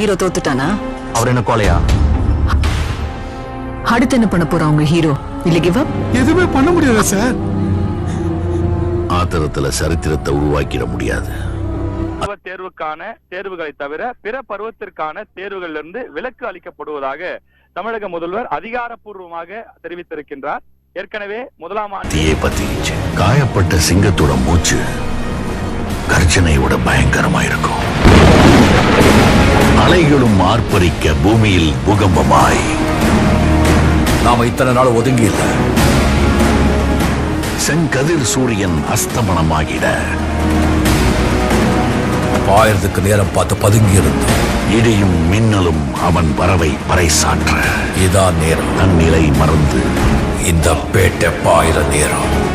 Hero தோத்துட்டானா? அவர் என்ன கொலையா? அடுத்து என்ன பண்ண போறா உங்க ஹீரோ? இல்ல கிவ் அப்? எதுவுமே பண்ண முடியாது சார். ஆத்திரத்துல சரித்திரத்தை உருவாக்கிட முடியாது. தேர்வுக்கான தேர்வுகளை தவிர பிற பருவத்திற்கான தேர்வுகளிலிருந்து விலக்கு அளிக்கப்படுவதாக தமிழக முதல்வர் அதிகாரப்பூர்வமாக தெரிவித்திருக்கின்றார். ஏற்கனவே முதலாம் தீயை பத்திச்சு காயப்பட்ட சிங்கத்தோட மூச்சு கர்ஜனையோட பயங்கரமா இருக்கும். அலைகளும் ஆர்ப்பரிக்க பூமியில் பூகம்பமாய் நாம இத்தனை நாள் ஒதுங்கி இல்ல. செங்கதிர் சூரியன் அஸ்தமனமாகிட பாயறதுக்கு நேரம் பார்த்து பதுங்கி இருந்து இடியும் மின்னலும் அவன் வரவை பறைசாற்ற இதான் நேரம். தன்னிலை மறந்து இந்த பேட்டை பாயிர நேரம்.